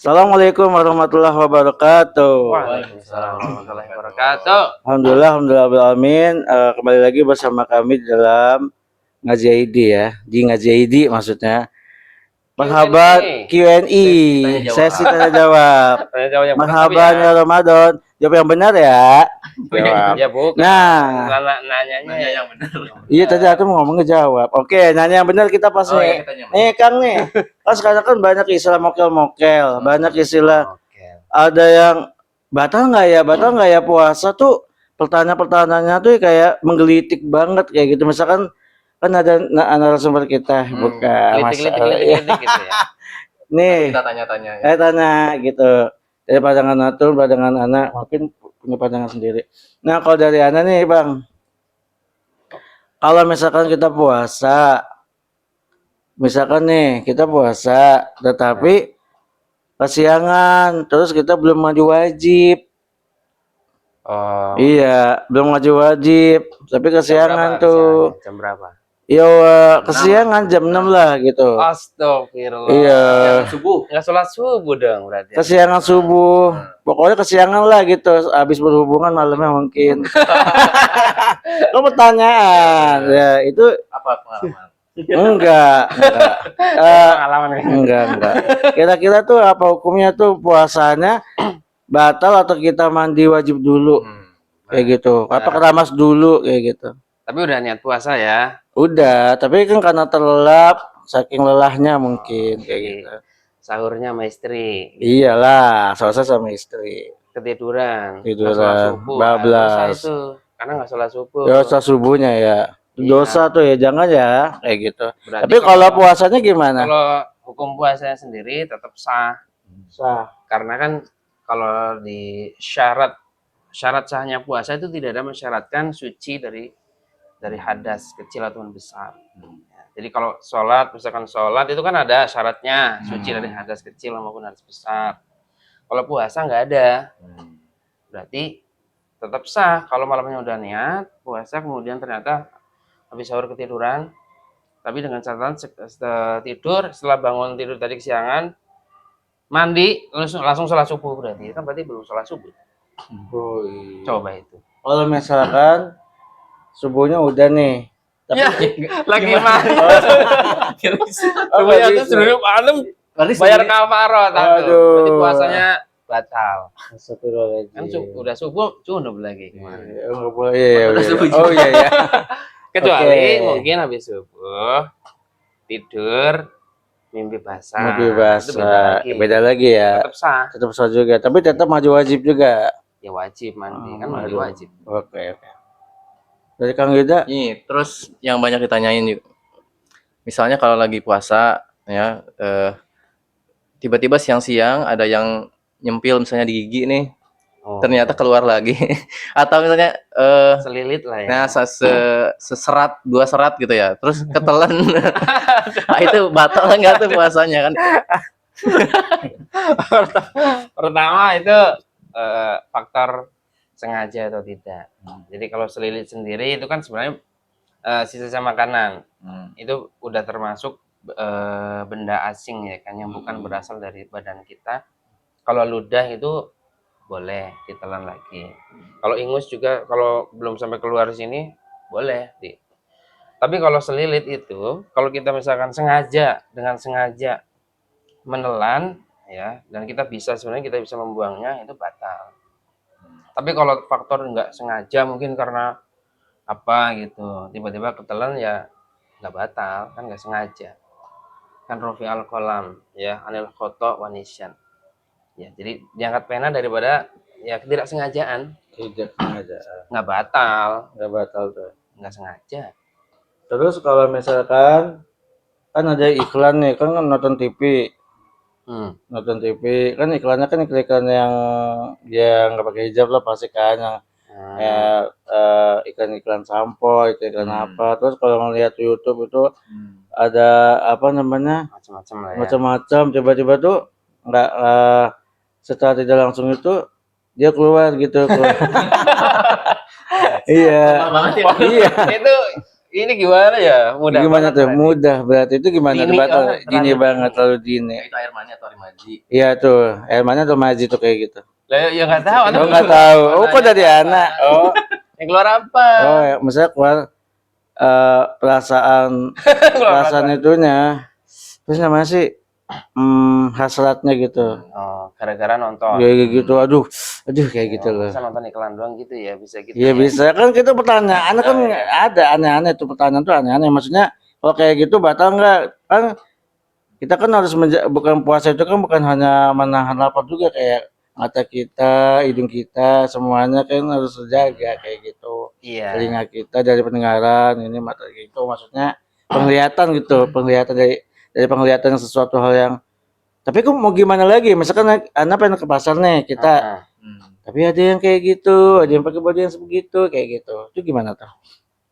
Assalamualaikum warahmatullahi wabarakatuh. Waalaikumsalam warahmatullahi wabarakatuh. Alhamdulillah, amin. Kembali lagi bersama kami dalam Ngaji ID ya, di Ngaji ID maksudnya. Marhaban Q&A, sesi tanya jawab. Tanya jawab yang benar, Marhaban ya Ramadan, jawab yang benar ya. Jawab. Ya bukan. Nah, nanya yang benar. iya tadi aku mau ngomongnya jawab. Oke, nanya yang benar kita pas nih. Nih Kang nih, kan sekarang kan banyak istilah mokel-mokel, banyak istilah. Ada yang batal nggak ya puasa tuh, pertanyaan-pertanyaannya tuh kayak menggelitik banget kayak gitu. Misalkan kan ada narasumber kita buka masalah ya. Gitu ya. Nih Kita tanya-tanya ya. tanya gitu dari pandangan Natul, pandangan anak mungkin punya pandangan sendiri. Nah kalau dari anak nih Bang, kalau misalkan kita puasa, misalkan nih kita puasa tetapi kesiangan, terus kita belum maju wajib. Oh. Iya, belum maju wajib, tapi kesiangan tuh. Jam berapa? Iya, kesiangan jam 6 lah gitu. Astagfirullah. Iya. Subuh. Enggak sholat subuh dong berarti. Kesiangan subuh. Pokoknya kesiangan lah gitu, habis berhubungan malamnya mungkin. Lo pertanyaan, ya itu Apa pengalaman? enggak. Pengalaman kan? Enggak. Kira-kira tuh apa hukumnya tuh puasanya batal atau kita mandi wajib dulu? Kayak gitu. Apa keramas dulu kayak gitu. Tapi udah niat puasa ya. Udah, tapi kan karena terlelap, saking lelahnya mungkin kayak gitu. Sahurnya sama istri. Iyalah, selesai sama istri. Tiduran, bablas. Itu karena nggak sholat subuh. Dosa subuhnya ya. Dosa tuh ya, jangan ya kayak gitu. Berarti tapi kalau puasanya gimana? Kalau hukum puasanya sendiri tetap sah. Sah. Karena kan kalau di syarat sahnya puasa itu tidak ada mensyaratkan suci dari hadas kecil ataupun besar. Jadi kalau sholat, misalkan sholat itu kan ada syaratnya suci dari hadas kecil maupun hadas besar. Kalau puasa nggak ada, berarti tetap sah. Kalau malamnya udah niat puasa, kemudian ternyata habis sahur ketiduran, tapi dengan catatan tidur, setelah bangun tidur tadi kesiangan, mandi langsung sholat subuh, berarti kan berarti belum sholat subuh. Oh, iya. Coba itu. Kalau misalkan subuhnya udah nih, tapi ya, lagi mandi. Subuhnya tuh sudah malam bayar kafaroh, berarti puasanya batal. Kan udah subuh junub lagi kemarin. Enggak boleh. Oh iya. Kecuali mungkin habis subuh tidur mimpi basah. Beda lagi ya. Tetap sah juga, tapi tetap maju wajib juga. Ya wajib mandi, kan mandi wajib. Oke. Dari Kang Yuda. Nih, terus yang banyak ditanyain yuk. Misalnya kalau lagi puasa ya, tiba-tiba siang-siang ada yang nyempil misalnya di gigi nih. Ternyata keluar lagi. Atau misalnya selilit lah ya. Nah, seserat, 2 serat gitu ya. Terus ketelan. Nah, itu batal enggak tuh puasanya kan? Pertama itu faktor sengaja atau tidak. Jadi kalau selilit sendiri itu kan sebenarnya sisa makanan. Itu udah termasuk benda asing ya kan, yang bukan berasal dari badan kita. Kalau ludah itu boleh ditelan lagi. Kalau ingus juga kalau belum sampai keluar sini boleh. Tapi kalau selilit itu, kalau kita misalkan dengan sengaja menelan ya, dan kita bisa membuangnya, itu batal. Tapi kalau faktor nggak sengaja, mungkin karena apa gitu, tiba-tiba ketelan ya nggak batal, kan nggak sengaja. Kan Rofi al-Qalam ya, anil khoto wa nisyan. Ya, jadi diangkat pena daripada ya ketidaksengajaan. Nggak batal tuh, nggak sengaja. Terus kalau misalkan kan ada iklan nih, kan nonton TV. Nonton TV kan iklannya kan iklan yang nggak pakai hijab lah pasti kan, yang iklan sampo, iklan apa. Terus kalau ngeliat YouTube itu ada apa namanya macam-macam, tiba-tiba tuh nggak setelah tidak langsung itu dia keluar gitu. Iya. Itu Ini gimana ya? Mudah Gimana banget tuh? berarti. Mudah berarti itu gimana? Dini Batal banget, dini terlalu banget, dini. terlalu dini. Itu air mani atau air maji? Iya tuh, air mana tuh maji tuh kayak gitu. Lah ya nggak tahu. Oh nggak tahu. Oh kok dari Nanya anak? apa? Oh, Yang keluar apa? oh ya, misalnya keluar perasaan Keluar perasaan apa? itunya, terus namanya sih hasratnya gitu. Oh, gara-gara nonton. Kayak gitu, aduh kayak gitu Oh, loh. bisa nonton iklan doang gitu ya, bisa gitu Iya ya. bisa kan kita pertanyaan kan Oh, iya. ada aneh-aneh tuh pertanyaan tuh aneh-aneh. Maksudnya kalau kayak gitu batal nggak? Kan kita kan harus bukan puasa itu kan bukan hanya menahan lapar juga kayak mata kita, hidung kita, semuanya kan harus terjaga kayak gitu. Iya. Telinga kita dari pendengaran, ini mata gitu maksudnya penglihatan gitu, penglihatan dari penglihatan sesuatu hal yang tapi kok mau gimana lagi? Misalkan anak pengen ke pasar nih kita, Ah, tapi ada yang kayak gitu, ada yang pakai baju yang sebegitu kayak gitu. Itu gimana tuh?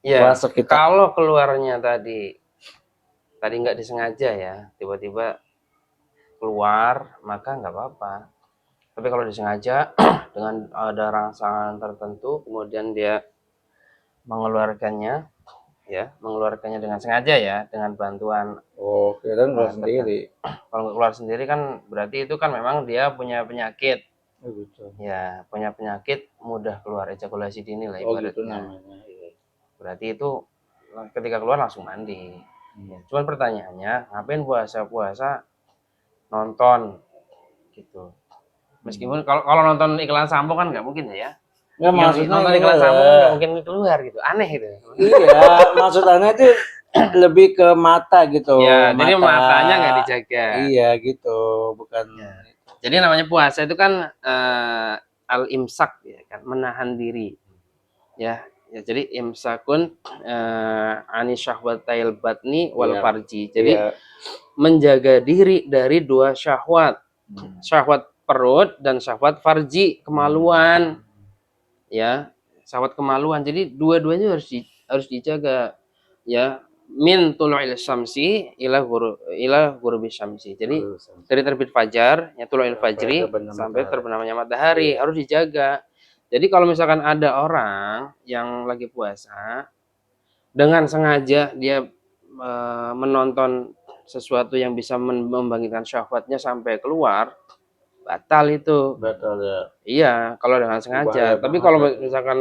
Iya. Puasa kita. Kalau keluarnya tadi nggak disengaja ya, tiba-tiba keluar, maka nggak apa-apa. Tapi kalau disengaja dengan ada rangsangan tertentu, kemudian dia mengeluarkannya, ya, mengeluarkannya dengan sengaja ya, dengan bantuan. Oh, kira nggak sendiri. Kalau nggak keluar sendiri kan berarti itu kan memang dia punya penyakit, Oh gitu. ya, punya penyakit mudah keluar ejakulasi dini lah Oh gitu ibaratnya. namanya. Iya. Berarti itu ketika keluar langsung mandi. Ya, cuman pertanyaannya, ngapain puasa-puasa nonton gitu? Meskipun kalau nonton iklan sampo kan nggak mungkin ya. Nggak Yang maksudnya nonton ini iklan lah. sampo kan nggak mungkin keluar gitu. Aneh gitu. Iya, maksudnya itu lebih ke mata gitu. Ya, jadi matanya nggak dijaga. Iya gitu, bukan. Jadi namanya puasa itu kan al-imsak ya kan, menahan diri. Ya, jadi imsakun ani syahwatail batni wal Iya. farji. Jadi Iya. menjaga diri dari dua syahwat. Syahwat perut dan syahwat farji, kemaluan. Ya, syahwat kemaluan. Jadi dua-duanya harus dijaga. Ya, min tulu'il syamsi ila ghurubi syamsi. Jadi dari terbit fajar, ya tulu'il fajri sampai terbenamnya matahari harus dijaga. Jadi kalau misalkan ada orang yang lagi puasa dengan sengaja dia menonton sesuatu yang bisa membangkitkan syahwatnya sampai keluar, batal itu. Batal ya. Iya, kalau dengan sengaja. Bahaya Tapi banget kalau ya. misalkan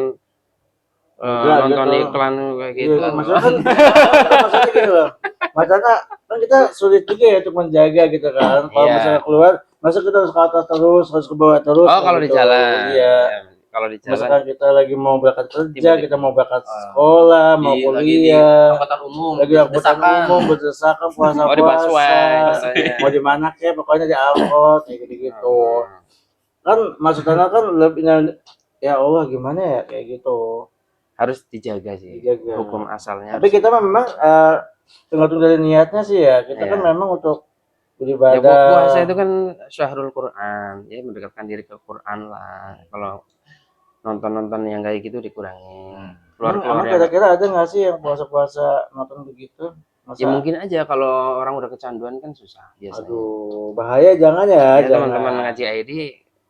Enggak, nonton gitu. iklan kayak gitu, Iya, maksudnya kan maksudnya gitu loh. Maksudnya kan kita sulit juga ya untuk menjaga gitu kan. Kalau Iya. misalnya keluar, masa kita harus ke atas terus, harus ke bawah terus. oh kalau di gitu. jalan, Iya. ya, kalau di jalan, Misalkan kita lagi mau berangkat kerja, Tiba-tiba. kita mau berangkat sekolah, mau Lagi di kuliah, angkutan umum, lagi angkutan desakan. umum, berdesakan mau di busway, puasa-puasa, biasanya. mau di mana kek, pokoknya di angkot kayak gitu-gitu. Kan maksudnya kan lebih ya Allah gimana ya kayak gitu. Harus dijaga sih Dijaga. hukum asalnya. Tapi kita memang tergantung dari niatnya sih ya. Kita kan Iya. memang untuk Ya, beribadah. puasa itu kan syahrul Quran, ya mendekatkan diri ke Quran lah. Kalau nonton-nonton yang kayak gitu dikurangin. Emang Keluar-keluar kira-kira ada nggak sih yang puasa-puasa nonton begitu? Masa, ya mungkin aja kalau orang udah kecanduan kan susah biasanya. aduh, bahaya jangan ya. Ya Jangan. teman-teman ngaji ID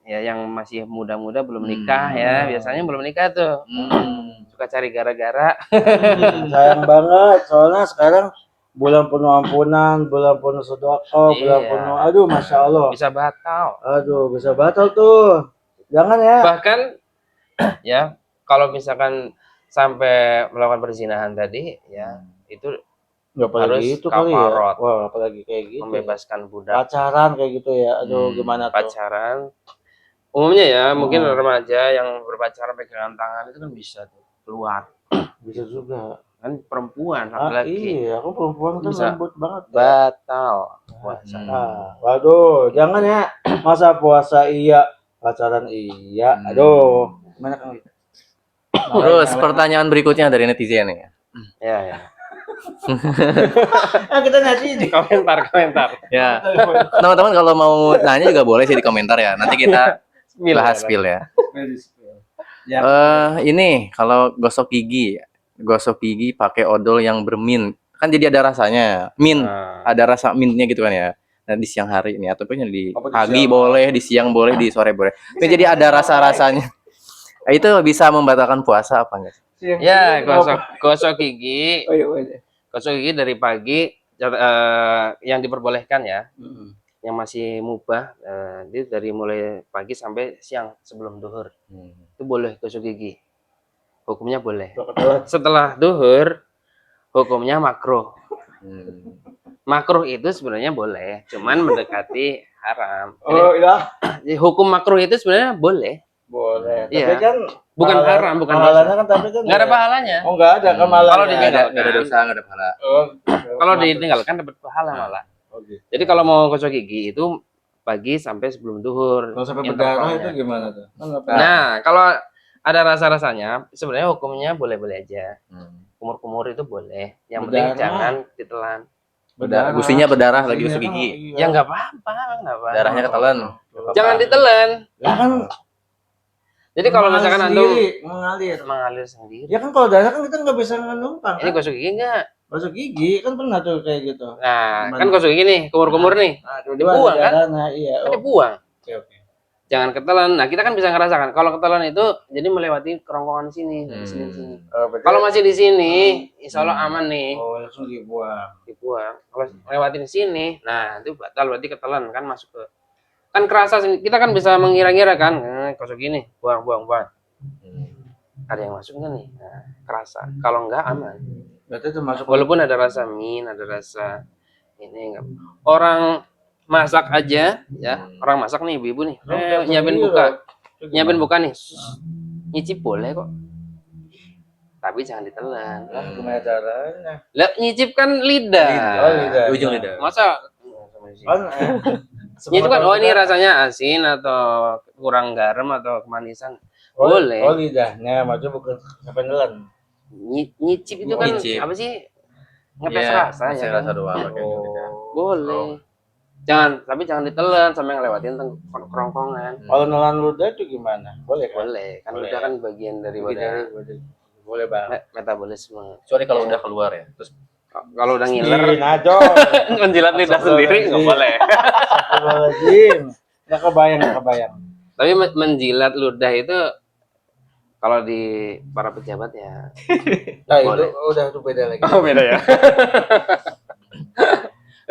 ya yang masih muda-muda belum nikah ya, biasanya belum nikah tuh. Suka cari gara-gara. Sayang banget. Soalnya sekarang bulan penuh ampunan, bulan penuh sedekah, bulan Iya. penuh, aduh, masya Allah. Bisa batal. Aduh, bisa batal tuh. Jangan ya. Bahkan ya kalau misalkan sampai melakukan perzinahan tadi ya itu Nggak apalagi harus itu kali ya. kafarot. Wah, apalagi kayak gitu. membebaskan budak. Pacaran kayak gitu ya. Aduh, gimana tuh? Pacaran umumnya ya mungkin remaja yang berpacaran pegangan tangan itu kan bisa tuh keluar. Bisa juga. Kan perempuan Ah, laki-laki iya, aku perempuan kan Bisa. lembut banget. batal puasa. Waduh, jangan ya. Masa puasa iya, pacaran iya. Aduh, gimana Kang? Terus pertanyaan berikutnya dari netizen ya. Ya. Kita ngasih Di komentar. Ya, teman-teman kalau mau nanya juga boleh sih di komentar ya. Nanti kita bahas spill ya. Ya. Ini kalau gosok gigi pakai odol yang bermin, kan jadi ada rasanya. Mint, ada rasa mintnya gitu kan ya. Nah, di siang hari ini ataupun di Apa di pagi siang? boleh, di siang boleh, di sore boleh. Tapi jadi ada rasa-rasanya. Itu bisa membatalkan puasa apa enggak? Ya, gosok gigi. Oh iya. Gosok gigi dari pagi yang diperbolehkan ya. Yang masih mubah itu dari mulai pagi sampai siang sebelum duhur. Itu boleh gosok gigi. Hukumnya boleh. Setelah duhur hukumnya makruh. Makruh itu sebenarnya boleh, cuman mendekati haram. Oh iya. Jadi, hukum makruh itu sebenarnya boleh. Boleh. Iya. Tapi kan Bukan haram, bukan pahalanya dosa. kan tapi kan Nggak ada pahalanya. Oh, enggak ada kan malah. Kalau ya. ditinggalkan, Nggak ada dosa, nggak ada pahala. Oh, kalau ditinggalkan dapat pahala malah. Oh, gitu. Jadi kalau mau gosok gigi itu pagi sampai sebelum duhur. Kalau sampai berdarah intervalnya. itu gimana tuh? Kan nggak Nah, kalau ada rasa-rasanya, sebenarnya hukumnya boleh-boleh aja. Kumur-kumur itu boleh. Yang penting Berdarah. jangan ditelan. Gusinya berdarah lagi gosok gigi. Ya nggak apa-apa, nggak apa-apa. Darahnya ketelan. Jangan ditelan. Ya kan Jadi kalau misalkan antum mengalir. sendiri, Ya kan kalau darah kan kita nggak bisa numpang. ini Kan? gosok gigi nggak? Gosok gigi kan pernah tuh kayak gitu. Nah, kan gosok gigi nih, kumur-kumur nih, Nah, dibuang kan? Nah, iya. Kan dibuang. Oke. Jangan ketelan. Nah, kita kan bisa ngerasakan. Kalau ketelan itu jadi melewati kerongkongan sini, di sini. Kalau masih di sini, insya Allah aman nih. Oh, langsung dibuang. Dibuang. Kalau lewatin sini, nah itu batal berarti ketelan kan masuk ke kan kerasa sini. Kita kan bisa mengira-ngira kan, gosok gini, buang. Ada yang masuk nggak nih? Nah, kerasa. Kalau enggak aman. Berarti itu masuk. Walaupun ada rasa ada rasa ini enggak. Orang masak aja ya, orang masak nih ibu-ibu nih, nyiapin buka nih, nyicip boleh kok, tapi jangan ditelan. Gimana caranya? Lah nyicip kan lidah, lidah. Ujung lidah. masa Kan nyicip kan, oh ini rasanya asin atau kurang garam atau kemanisan, boleh. Oh, lidahnya, maksudnya bukan sampai nelan. Nyicip itu kan Nyicip. apa sih, ngepes Iya, rasa ya ngasih kan? rasa doang kayak gitu. Boleh. Tapi jangan ditelan sampai ngelewatin kerongkongan. Kalau nelan ludah itu gimana? Boleh kan? Boleh, kan Boleh. udah kan bagian dari Boleh banget. metabolisme. Kecuali kalau udah keluar ya. Terus Kalau udah ngiler, Najo. menjilat lidah sendiri nggak boleh. Astagfirullahaladzim. Nggak kebayang. Tapi menjilat ludah itu kalau di para pejabat ya. Nah, Boleh. itu udah beda lagi. Oh beda ya.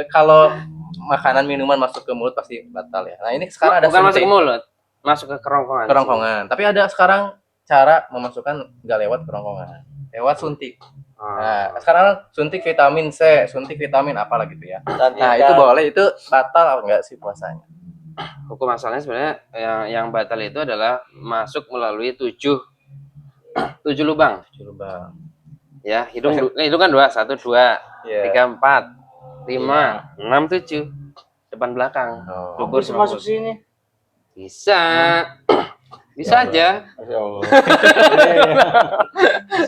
kalau makanan minuman masuk ke mulut pasti batal ya. Nah ini sekarang ada Bukan masuk suntik. ke mulut, masuk ke kerongkongan. Kerongkongan. Tapi ada sekarang cara memasukkan nggak lewat kerongkongan, lewat suntik. Nah, sekarang suntik vitamin C, suntik vitamin apalah gitu ya. Nah, itu boleh, itu batal apa enggak sih puasanya? Hukum asalnya sebenarnya yang batal itu adalah masuk melalui tujuh lubang. Coba. Ya, hidung kan 2, 1, 2, 3, 4, 5, 6, 7. Depan belakang. Oh, bisa masuk sini. Bisa. Bisa aja. Masya Allah.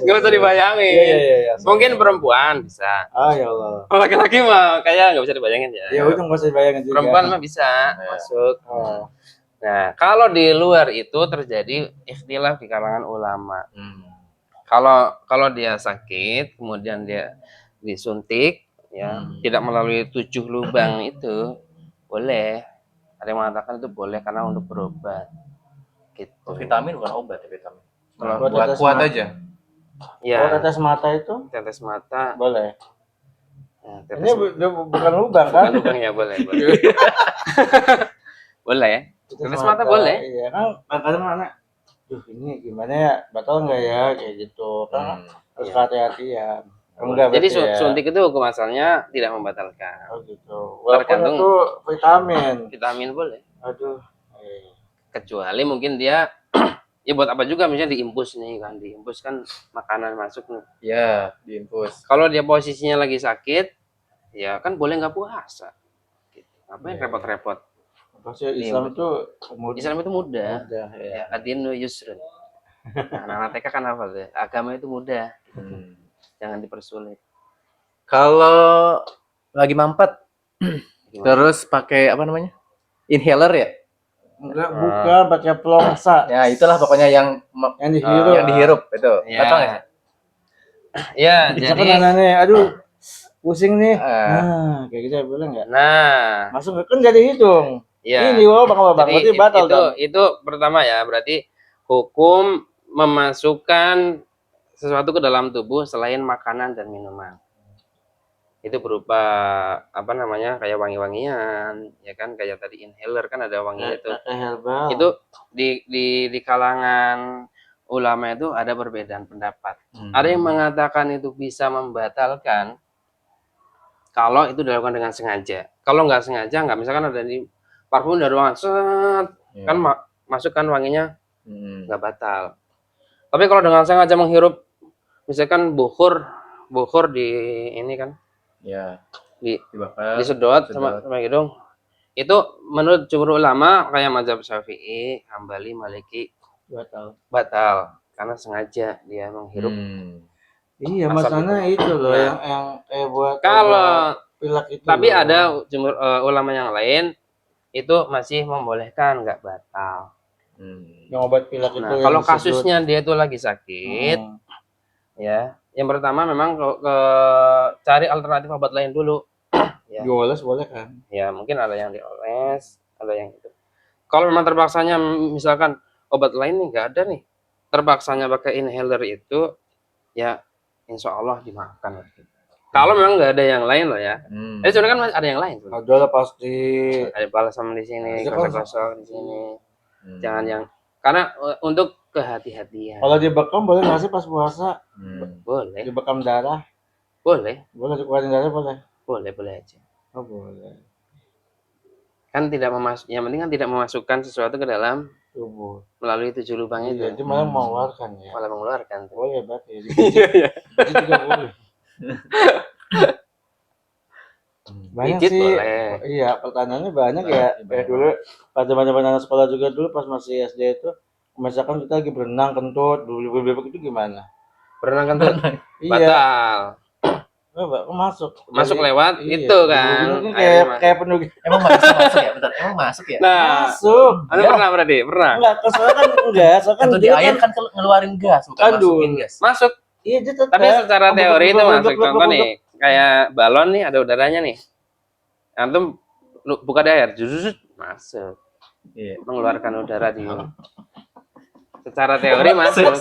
Nggak usah dibayangin. Iya. Mungkin perempuan bisa. Ah, ya Allah. Kalau laki-laki mah kayak nggak bisa dibayangin ya. Ya udah nggak usah dibayangin juga. Perempuan mah bisa masuk. Oh. Nah, kalau di luar itu terjadi ikhtilaf di kalangan ulama. Kalau dia sakit, kemudian dia disuntik, ya tidak melalui 7 lubang itu boleh. Ada yang mengatakan itu boleh karena untuk berobat. Gitu. Vitamin bukan obat ya, vitamin. Kalau Buat tetes kuat mata- aja. Ya, Kalau tetes mata itu tetes mata. boleh. Ya, Ini bukan lubang kan? bukan lubang ya, boleh. Boleh. Tetes mata boleh. Iya kan kadang anak. Duh ini gimana ya? Batal nggak ya kayak gitu kan? Harus hati-hatian. Enggak, Jadi berarti ya. suntik itu hukum asalnya tidak membatalkan. Oh gitu. Walaupun Tergantung. itu vitamin. Vitamin boleh. Aduh. Kecuali mungkin dia ya buat apa juga, misalnya diimpus nih kan, diimpus kan makanan masuk nih. Ya, diinfus. Kalau dia posisinya lagi sakit, ya kan boleh nggak puasa. Gitu. Ngapain repot-repot? Pasti Islam itu mudah. Islam itu mudah. Ya. Ya, adinu yusrun. Nah, anak TK kan apa tuh? Agama itu mudah. Jangan dipersulit. Kalau lagi mampet, Gimana? terus pakai apa namanya? Inhaler ya? Enggak, bukan pakai pelongsa Ya, itulah pokoknya yang yang dihirup. itu. Ya. Batal nggak sih? Ya, Misalkan jadi anaknya, aduh pusing nih. Ah. Nah, kayak gitu boleh nggak? nah, Masuk kan jadi hidung. ya. Ini wabang Jadi berarti batal dong. itu pertama ya, berarti hukum memasukkan sesuatu ke dalam tubuh selain makanan dan minuman. Itu berupa apa namanya, kayak wangi-wangian, ya kan, kayak tadi inhaler kan ada wanginya itu. Kayak herbal. Itu di kalangan ulama itu ada perbedaan pendapat. Ada yang mengatakan itu bisa membatalkan kalau itu dilakukan dengan sengaja. Kalau nggak sengaja, nggak, misalkan ada di parfum dari ruangan, set, kan masukkan wanginya, nggak batal. Tapi kalau dengan sengaja menghirup, misalkan bukhur di ini kan, Ya, dibakar, disedot sama hidung, itu menurut jumhur ulama kayak mazhab Syafi'i, Hambali, Maliki batal karena sengaja dia menghirup. Iya, asap masalahnya itu loh yang buat Kalau pilek itu. tapi loh. ada jumhur ulama yang lain itu masih membolehkan, nggak batal. Yang obat pilek itu. Nah, kalau kasusnya dia itu lagi sakit, ya, yang pertama memang ke cari alternatif obat lain dulu. Ya. Dioles boleh kan? Ya, mungkin ada yang dioles, ada yang itu. Kalau memang terpaksanya, misalkan obat lain nih nggak ada nih, terpaksanya pakai inhaler itu, ya insya Allah dimaafkan. Kalau memang nggak ada yang lain loh ya. Sebenarnya kan ada yang lain. Ada lah pasti. Ada balsam di sini, Ada gosok-gosok di sini. Jangan yang, karena untuk kehati-hatian. Kalau dibekam boleh nggak sih pas puasa? Boleh. Dibekam darah? Boleh. Boleh dikeluarin darah boleh? Boleh aja. Oh boleh. Kan tidak yang penting kan tidak memasukkan sesuatu ke dalam Tubuh. melalui 7 lubang itu. Jadi malah mengeluarkan ya. Malah mengeluarkan. Boleh berarti. Iya. Itu juga boleh. Banyak Dikit sih. boleh. Iya, pertanyaannya banyak ya. Kayak dulu pas zaman anak sekolah juga dulu pas masih SD itu, misalkan kita lagi berenang kentut, bebek itu gimana? Berenang kentut? Iya. Batal. Masuk lewat iya. itu kan. Kayak penuh. Emang masuk ya? Bentar, emang masuk ya? Nah, Masuk. Anda pernah berarti? Pernah? Enggak, soalnya kan enggak, soalnya kan Atau di air kan ngeluarin gas, bukan masukin gas. Masuk. Iya, dia tetap. Tapi secara teori itu masuk. Contoh nih, kayak balon nih, ada udaranya nih. Antum buka di air, justru masuk. Iya. Mengeluarkan udara di. Secara teori masuk.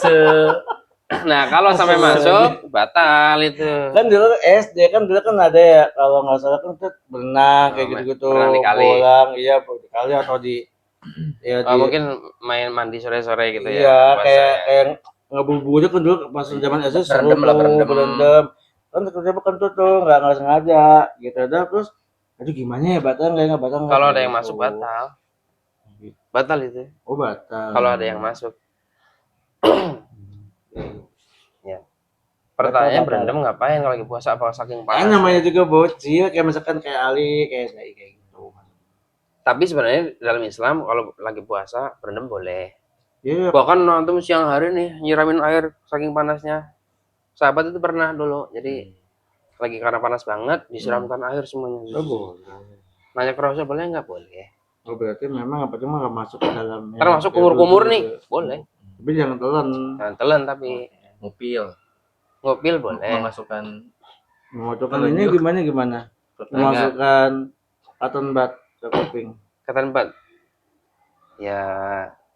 Nah, kalau sampai masuk, batal itu. Kan dulu SD kan dulu kan ada ya, kalau nggak salah kan kita berenang kayak gitu-gitu, pulang, iya kali atau di ya mungkin main mandi sore-sore gitu ya. Iya, kayak ngebuburit kan dulu pas zaman SD seru berendam. Kan terjadi kan tuh nggak sengaja gitu. Ada terus aduh gimana ya, batal nggak batal. Kalau ada yang masuk batal. Batal itu. Oh, batal. Kalau ada yang masuk. Ya. Pertanyaannya berendam ngapain kalau lagi puasa, apa saking panas? Namanya juga bocil, kayak misalkan kayak Ali, kayak gitu. Tapi sebenarnya dalam Islam kalau lagi puasa berendam boleh. Iya. Bahkan antum siang hari nih nyiramin air saking panasnya. Sahabat itu pernah dulu. Jadi lagi karena panas banget disiramkan air semuanya. Oh, boleh. Nanya ke Rasul boleh nggak? Boleh. Oh, berarti memang apa cuma nggak masuk ke dalam. Termasuk kumur-kumur nih, boleh. Tapi jangan telan. Jangan telan tapi ngupil boleh. Memasukkan ini gimana? Memasukkan cotton bud ke kuping. Cotton bud. Ya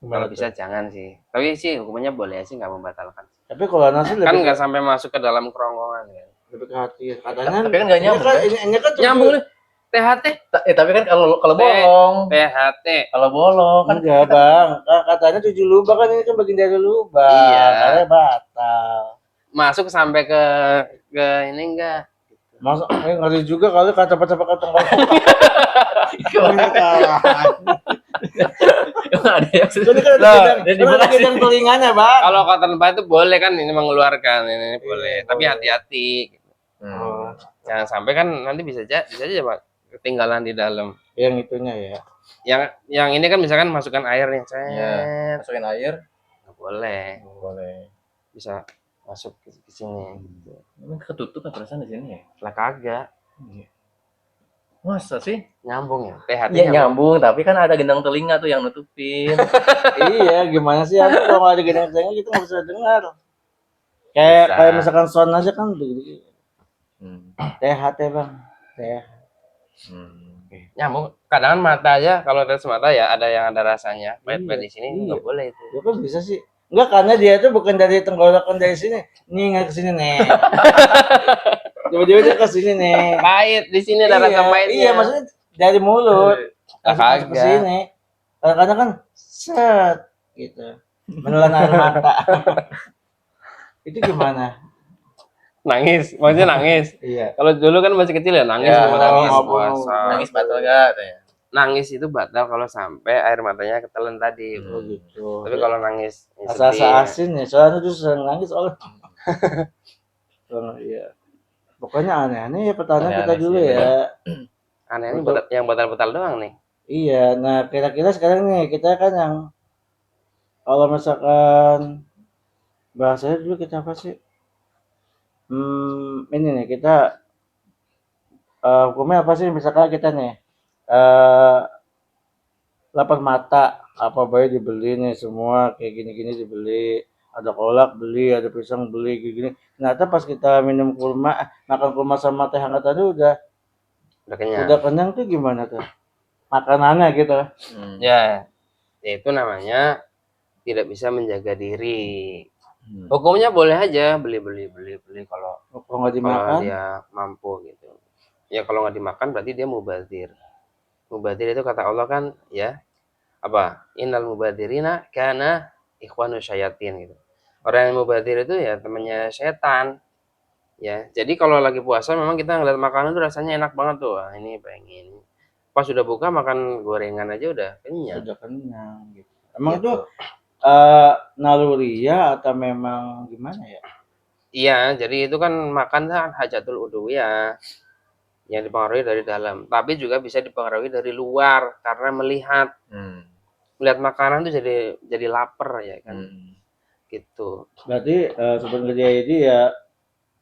kalau bisa jangan sih. Tapi sih hukumannya boleh sih, nggak membatalkan. Tapi kalau nasi kan nggak sampai masuk ke dalam kerongkongan kan. Lebih ke hati. Katanya. Tapi kan nggak nyambung. Ini kan nyambung nih. THT. Tapi kan kalau bolong. THT. Kalau bolong kan enggak, Bang. Katanya 7 lubang kan, ini kan bagian dari lubang. Iya. Katanya batal. Masuk sampai ke ini enggak? Masuk ngeri juga kalau kata-kata ada yang jadi kan telinganya, Bang. Kalau cotton bud itu boleh kan, ini mengeluarkan, ini boleh. Tapi hati-hati. Jangan sampai kan nanti bisa aja Pak ketinggalan di dalam. Yang itunya ya. Yang ini kan misalkan masukkan air nih, masukin air nggak boleh. Bisa masuk ke sini gitu. Ini ketutup kan perasaan di sini ya? Lah kagak. Masa sih? Nyambung ya? THT Iya nyambung, tapi kan ada gendang telinga tuh yang nutupin. Iya, gimana sih aku kalau nggak ada gendang telinga kita nggak bisa dengar. Kayak misalkan sound aja kan begitu. THT, Bang. Nyambung. Kadang mata aja, kalau tes mata ya ada yang ada rasanya. Pahit-pahit di sini nggak boleh itu. Ya kok bisa sih? Enggak, karena dia tuh bukan dari tenggorokan dari sini. Nih nggak ke sini nih. Tiba-tiba dia ke sini nih. Pahit di sini ada rasa pahitnya. Iya, maksudnya dari mulut Lah, masuk ke kagak. sini. Kadang-kadang kan set gitu. Menelan air mata. Itu gimana? Nangis, maksudnya nangis. Iya. Kalau dulu kan masih kecil ya nangis Ya, sama nangis. nangis puasa. Nangis batal nggak? Katanya. Nangis itu batal kalau sampai air matanya ketelan tadi. Oh gitu. Tapi kalau nangis Asa-asa sedih, asin ya, soalnya tuh sering nangis soalnya. Iya. Pokoknya aneh-aneh ya pertanyaan kita Aneh-aneh dulu sih, ya. aneh ini Untuk- yang batal-batal doang nih. Iya, nah kira-kira sekarang nih kita kan yang kalau misalkan bahasanya dulu kita apa sih? Ini nih kita hukumnya apa sih? Misalkan kita nih lapar mata, apa baik dibeli nih semua kayak gini-gini dibeli, ada kolak beli, ada pisang beli kayak gini. Ternyata pas kita minum kurma, makan kurma sama teh hangat tadi Udah kenyang. udah kenyang tuh gimana tuh? Makanannya gitu. Ya, itu namanya tidak bisa menjaga diri. Hukumnya boleh aja beli kalau Kalau nggak dimakan, dia mampu gitu. Ya kalau nggak dimakan berarti dia mubazir. Mubazir itu kata Allah kan ya apa? Innal mubadirina kana ikhwanu syayatin gitu. Orang yang mubazir itu ya temannya setan. Ya, jadi kalau lagi puasa memang kita ngeliat makanan tuh rasanya enak banget tuh. Wah, ini pengen. Pas sudah buka makan gorengan aja udah kenyang. udah kenyang gitu. Emang Gitu. itu naluri ya atau memang gimana ya? Iya, jadi itu kan makan kan hajatul udhiyah yang dipengaruhi dari dalam, tapi juga bisa dipengaruhi dari luar karena melihat makanan tuh jadi lapar ya kan. Gitu. Berarti sebenarnya ini ya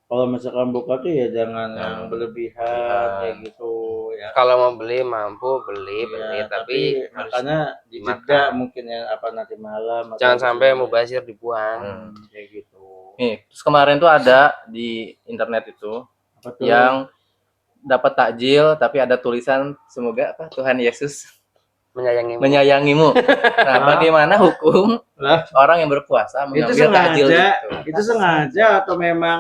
kalau misalkan buka tuh ya jangan yang berlebihan kayak gitu ya. Kalau mau beli mampu beli, Iya, tapi harus makanya dijeda dimakan. mungkin ya apa nanti malam atau Jangan habis sampai ini. mubazir dibuang. Kayak gitu. Nih, terus kemarin tuh ada di internet itu Apa tuh? yang dapat takjil tapi ada tulisan semoga apa Tuhan Yesus Menyayangimu. menyayangimu. Nah, bagaimana hukum Lah, orang yang berpuasa itu mengambil takjil sengaja, itu? itu sengaja atau memang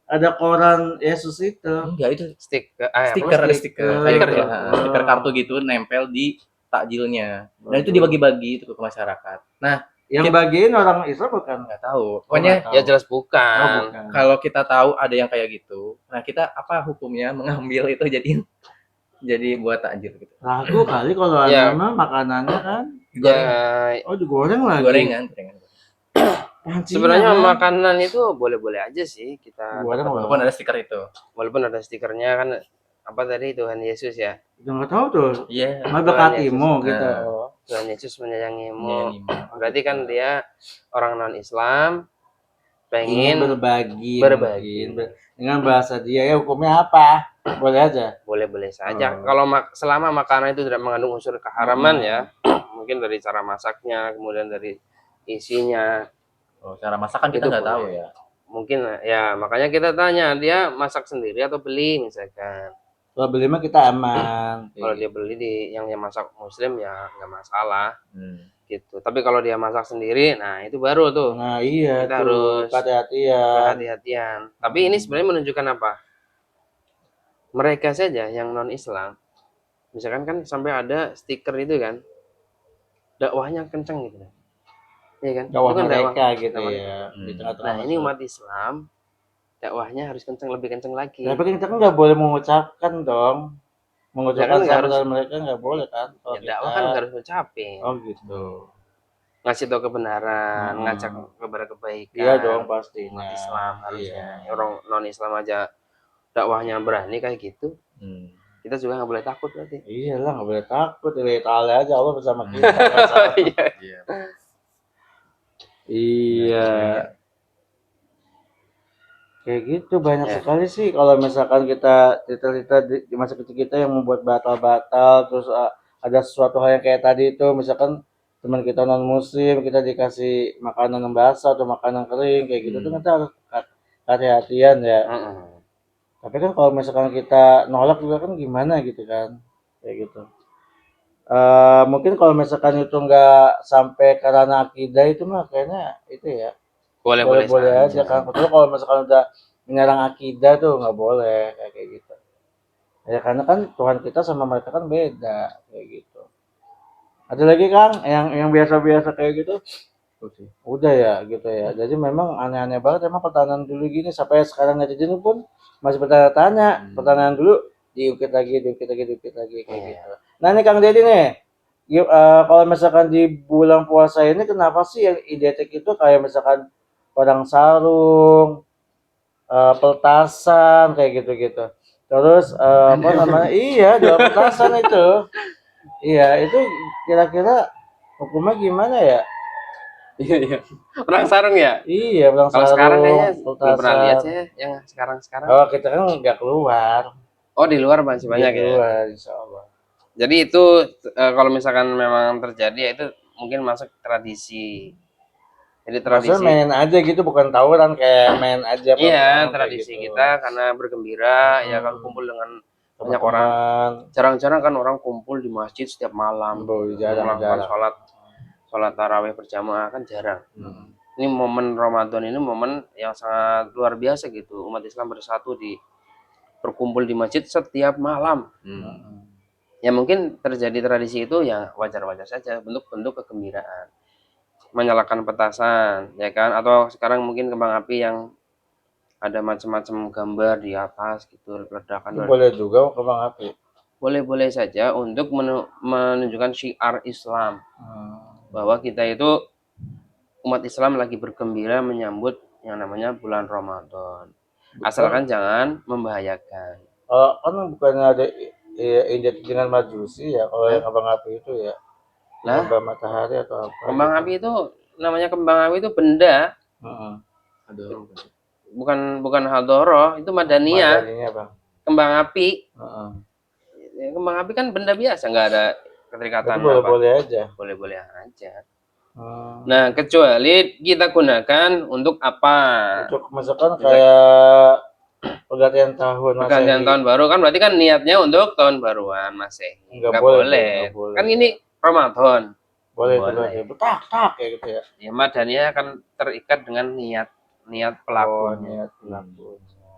ada koran Yesus itu? Enggak, itu Stiker, stiker, ada stiker kayak Stiker gitu ya? lah. Stiker kartu gitu nempel di takjilnya. Dan itu dibagi-bagi itu ke masyarakat. Nah, Yang bagiin orang Islam bukan? nggak tahu. Pokoknya nggak tahu. Ya jelas Oh, bukan. bukan. kalau kita tahu ada yang kayak gitu, nah kita apa hukumnya mengambil itu jadi buat takjil gitu. Ragu kali kalau Ya. ada mah makanannya kan. Ya, Oh, digoreng lagi. Gorengan. Pancinya sebenarnya kan. makanan itu boleh-boleh aja sih kita Goreng dapat. Walaupun ada stiker itu. Walaupun ada stikernya kan apa tadi Tuhan Yesus ya. Udah nggak tahu tuh. Iya. Mabekatimu gitu. Nah. Tuhan Yesus menyayangimu. Menyayangimu. Berarti kan dia orang non Islam Ingin pengen berbagi. berbagi. Mungkin. Dengan bahasa dia ya hukumnya apa? Boleh aja. Boleh-boleh saja. Kalau selama makanan itu tidak mengandung unsur keharaman ya, mungkin dari cara masaknya, kemudian dari isinya. Oh, cara masak kan kita Itu nggak tahu boleh. ya. Mungkin ya makanya kita tanya dia masak sendiri atau beli misalkan. Kalau beli mah kita aman. Kalau dia beli di yang masak muslim ya nggak masalah gitu. Tapi kalau dia masak sendiri, nah itu baru tuh Nah iya kita tuh, harus hati-hatian. kehati-hatian. Tapi ini sebenarnya menunjukkan apa? Mereka saja yang non Islam, misalkan kan sampai ada stiker itu kan, dakwahnya kenceng gitu, ya kan? Dakwah Itu kan mereka dakwah gitu mereka. ya. Di tengah-tengah Nah ini masyarakat. umat Islam dakwahnya harus kenceng, lebih kenceng lagi. Tapi kita kan nggak boleh mengucapkan dong. Mengucapkan Ya kan sabda mereka nggak boleh kan. Kalau Ya dakwah kan harus ngucapin, Oh gitu. ngasih tahu kebenaran, ngajak kepada kebaikan. Iya dong pastinya. Umat Islam harusnya. Iya. Orang non Islam aja dakwahnya berani kayak gitu. Kita juga nggak boleh takut berarti. Iyalah nggak boleh takut. Lihat Allah aja Allah bersama kita. Iya. Iya. Kayak gitu banyak sekali sih kalau misalkan kita cerita-cerita di masa kecil kita yang membuat batal-batal terus ada sesuatu hal yang kayak tadi itu misalkan teman kita non muslim kita dikasih makanan yang basah atau makanan kering kayak gitu tuh kita harus hati-hatian ya. Tapi kan kalau misalkan kita nolak juga kan gimana gitu kan kayak gitu. Mungkin kalau misalkan itu nggak sampai ke ranah akidah itu mah kayaknya itu ya Boleh-boleh boleh saja. aja kan. Betul kalau misalkan udah menyerang akidah tuh nggak boleh kayak gitu. Ya karena kan Tuhan kita sama mereka kan beda kayak gitu. Ada lagi Kang yang biasa-biasa kayak gitu? Udah ya gitu ya. Jadi memang aneh-aneh banget emang pertanyaan dulu gini sampai sekarang netizen pun masih bertanya-tanya. Pertanyaan dulu diukit lagi, diukit lagi kayak gitu. Nah ini Kang Deddy nih, kalau misalkan di bulan puasa ini kenapa sih yang identik itu kayak misalkan perang sarung, petasan kayak gitu-gitu. Terus apa namanya? Iya, jual petasan itu. Iya, itu kira-kira hukumnya gimana ya? Iya, iya. Perang sarung ya? Iya, perang Kalau sekarang kayaknya sarung, belum pernah lihat petasan. saya yang sekarang-sekarang. Oh, kita kan nggak keluar. Oh, di luar masih Nggak banyak ya. keluar, insya Allah. Jadi itu kalau misalkan memang terjadi ya itu mungkin masuk tradisi. Jadi Maksudnya tradisi, main aja gitu, bukan tawuran kayak main aja iya perang kayak tradisi gitu. kita karena bergembira ya kan Hmm, kumpul dengan banyak orang. teman-teman, Jarang-jarang kan orang kumpul di masjid setiap malam boy, untuk melakukan jarang-jarang. sholat tarawih berjamaah kan jarang. Hmm. Ini momen Ramadan ini momen yang sangat luar biasa gitu. Umat Islam bersatu berkumpul di masjid setiap malam. Ya mungkin terjadi tradisi itu ya wajar-wajar saja, bentuk-bentuk kegembiraan. Menyalakan petasan, ya kan? Atau sekarang mungkin kembang api yang ada macam-macam gambar di atas gitu, Itu ledakan. boleh juga kembang api. Boleh-boleh saja untuk menunjukkan syiar Islam bahwa kita itu umat Islam lagi bergembira menyambut yang namanya bulan Ramadan. Asalkan jangan membahayakan. Kan bukannya ada identik dengan majusi ya, kalau yang kembang api itu ya, Lah, gambar matahari atau apa kembang gitu. api itu namanya kembang api itu benda, Heeh. bukan hadoroh, itu madaniyah. Madaninya bang. Kembang api, Heeh. ya, kembang api kan benda biasa, nggak ada Berarti keterikatan apa. boleh-boleh aja. Boleh-boleh aja. Hmm. Nah, kecuali kita gunakan untuk apa? Untuk misalkan kayak pergantian tahun Pergantian Masehi. tahun baru kan berarti kan niatnya untuk tahun baruan Masehi. Nggak Nggak boleh, boleh. nggak boleh. Kan ini Ramadan. Boleh itu Boleh. berarti. Tak kayak gitu ya. Ya, madaniyah akan terikat dengan niat Oh, pelakunya. niat pelakunya.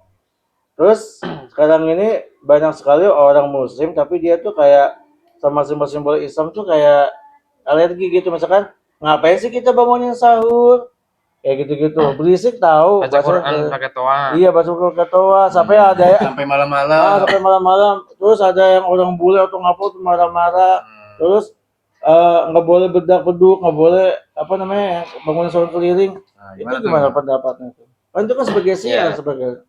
Terus sekarang ini banyak sekali orang muslim tapi dia tuh kayak sama simbol-simbol Islam tuh kayak alergi gitu. Misalkan ngapain sih kita bangunin sahur? Kayak gitu-gitu. Berisik tahu. Baca Quran pakai toa. Iya, baca Quran ketua. Sampai ada Sampai malam-malam. sampai malam-malam. Terus ada yang orang bule atau ngapa tuh marah-marah. Terus nggak boleh bedak-beduk, nggak boleh apa namanya bangunin sahur keliling. Itu gimana pendapatnya tuh? Kan itu kan sebagai siar Ya. sebagai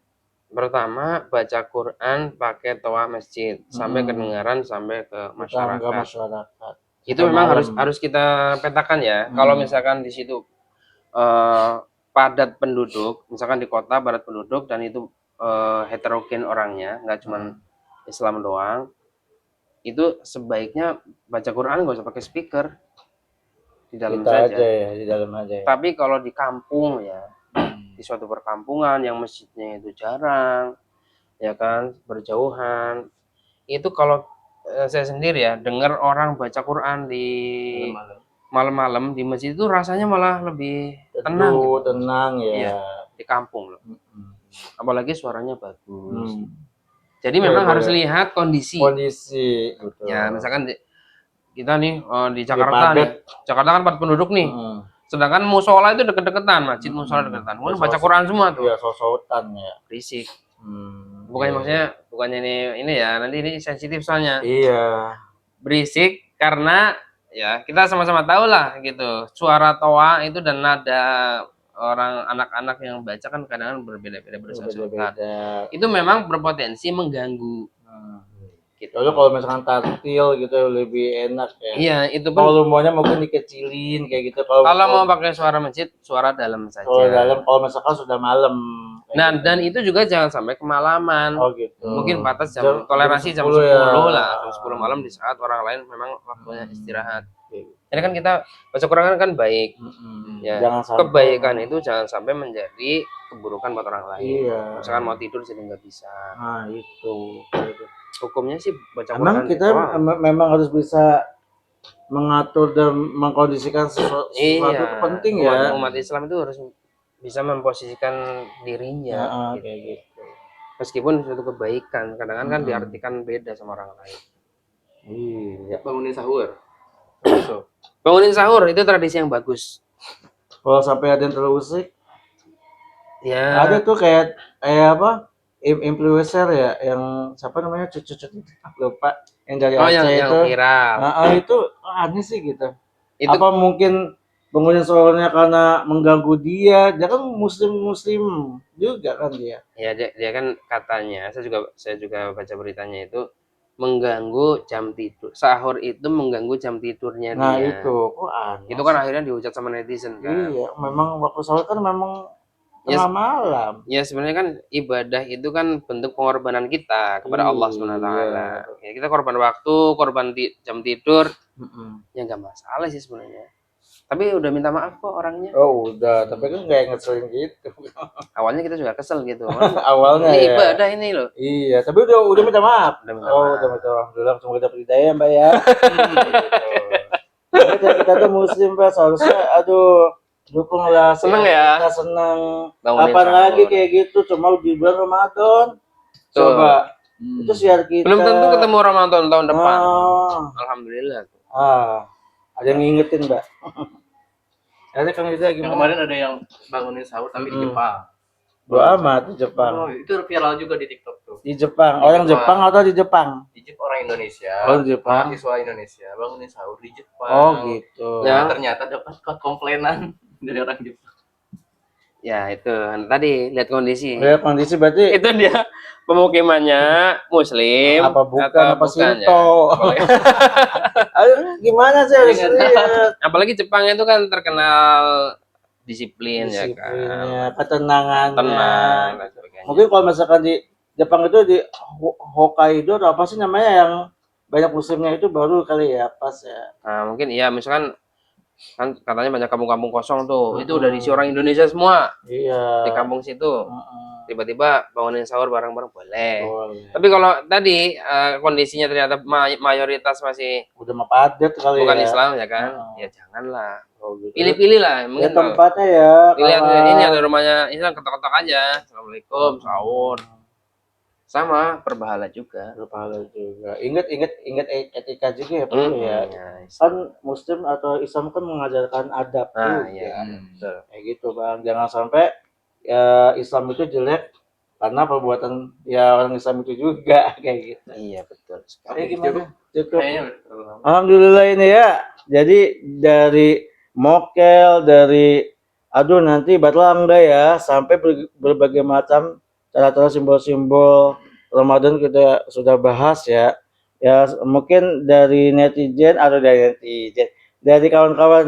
Pertama, baca Quran pakai toa masjid sampai kedengaran sampai ke tetangga masyarakat. masyarakat. Itu Sampai memang malam. harus kita petakan ya. Kalau misalkan di situ padat penduduk, misalkan di kota padat penduduk dan itu heterogen orangnya, nggak cuma Islam doang, itu sebaiknya baca Quran nggak usah pakai speaker di dalam Kita saja. aja ya, di dalam aja ya. Tapi kalau di kampung ya, di suatu perkampungan yang masjidnya itu jarang, ya kan, berjauhan, itu kalau saya sendiri ya dengar orang baca Quran di malam-malam di masjid itu rasanya malah lebih tenang gitu. Tenang ya. Iya, di kampung loh. Apalagi suaranya bagus. Jadi Boleh, memang harus boleh. lihat kondisi. Kondisi gitu. Ya, misalkan kita nih di Jakarta nih. Jakarta kan 4 penduduk nih. Sedangkan musola itu deket-deketan, masjid musola deket-deketan. Kemudian baca Quran semua tuh. Iya, sosotan ya. Berisik. Iya. Bukannya maksudnya bukannya ini ya, nanti ini sensitif soalnya. Iya. Berisik karena ya kita sama-sama tahu lah gitu. Suara toa itu dan nada orang anak-anak yang baca kan kadang berbeda-beda bersaut-sautan. Itu memang berpotensi mengganggu. Gitu. Lalu kalau misalkan tartil gitu lebih enak ya. Iya, itu pun volumenya mungkin dikecilin kayak gitu. kalau mau pakai suara masjid, suara dalam saja. Kalau dalam, kalau misalkan sudah malam. Nah, gitu. Dan itu juga jangan sampai kemalaman. Oh gitu. Mungkin batas toleransi jam 10 ya. lah, jam 10 malam di saat orang lain memang waktunya istirahat. Ini kan kita baca Quran kan baik. Ya, Jangan sampai, kebaikan itu jangan sampai menjadi keburukan buat orang lain. Iya. Misalkan mau tidur jadi nggak bisa. Nah itu. Hukumnya sih baca Quran. Emang kita memang harus bisa mengatur dan mengkondisikan sesuatu itu penting ya. Umat Islam itu harus bisa memposisikan dirinya gitu. Kayak gitu. Meskipun suatu kebaikan, kadang-kadang kan diartikan beda sama orang lain. Iya. Bangunin sahur. Bangunin sahur itu tradisi yang bagus. Kalau sampai ada yang terusik, Ya, ada tuh kayak apa? Influencer ya, yang siapa namanya cucu lupa, yang dari Aceh yang itu. viral. Itu aneh sih gitu. Itu Apa mungkin bangunin sahurnya karena mengganggu dia? Dia kan muslim juga kan dia. ya dia kan katanya, saya juga baca beritanya itu mengganggu jam tidur. Sahur itu mengganggu jam tidurnya Nah dia. itu kok aneh. Itu kan akhirnya dihujat sama netizen kan. Iya, memang waktu sahur kan memang Ya, tengah malam. ya sebenarnya kan ibadah itu kan bentuk pengorbanan kita kepada Allah SWT. Iya. Ya, kita korban waktu, korban jam tidur, Mm-mm. ya nggak masalah sih sebenarnya. Tapi udah minta maaf kok orangnya. Oh udah, tapi kan nggak ngeselin gitu. Awalnya kita juga kesel gitu. Awalnya Ini ya. ibadah ini loh. Iya, tapi udah minta maaf. Udah minta Oh, maaf. udah minta maaf. Alhamdulillah, semoga dapat hidayah, Mbak ya. Gitu. Kita tuh muslim, Pak. Seharusnya aduh dukunglah. Seneng ya? Kita seneng. Bangunin Kapan sahur. lagi kayak gitu? Cuma di bulan Ramadan. Tuh. Coba. Itu siar kita. Belum tentu ketemu Ramadan tahun depan. Alhamdulillah. Ada yang ngingetin, Mbak. Ada Kang Yuda Yang gimana? kemarin ada yang bangunin sahur tapi di Jepang. Doa amat di Jepang. Oh, itu viral juga di TikTok tuh. Di Jepang. Orang Jepang atau di Jepang? Di Jepang orang Indonesia. Oh, di Jepang. Mahasiswa Indonesia bangunin sahur di Jepang. Oh, gitu. Nah, ternyata dapat komplainan dari orang Jepang. Ya itu tadi lihat kondisi. Ya, kondisi berarti Itu dia pemukimannya Muslim apa bukan atau apa bukan, Sinto? ya? Aduh, gimana sih harus lihat Apalagi Jepang itu kan terkenal disiplin ya kan, disiplinnya, ketenangannya. tenang dan sebagainya. Mungkin kalau misalkan di Jepang itu di Hokkaido atau apa sih namanya yang banyak muslimnya itu baru kali ya pas ya. Nah, mungkin iya misalkan kan katanya banyak kampung-kampung kosong tuh. Itu udah diisi orang Indonesia semua Iya. di kampung situ. Heeh. Tiba-tiba bangunin sahur bareng-bareng boleh. Boleh. Tapi kalau tadi kondisinya ternyata mayoritas masih Udah mah padat kali bukan ya. Islam ya kan, Oh. ya janganlah. Oh, gitu. Pilih-pilih lah, Ya mungkin tempatnya ya. lihat kawan. ini ada rumahnya Islam ketok-ketok aja. Assalamualaikum, sahur. Sama berpahala juga. Berpahala juga. Ingat etika juga ya, Pak ya. Kan Muslim atau Islam kan mengajarkan adab Nah, juga. iya, betul. Kayak gitu, Bang. Jangan sampai ya Islam itu jelek karena perbuatan ya orang Islam itu juga kayak gitu. Iya, betul sekali. Oke, gimana? Cukup. Kayaknya udah terlalu lama. Alhamdulillah ini ya. Jadi dari mokel, dari aduh nanti batlang dah ya, sampai berbagai macam cara-cara simbol-simbol Ramadan kita sudah bahas ya. Ya mungkin dari netizen atau dari kawan-kawan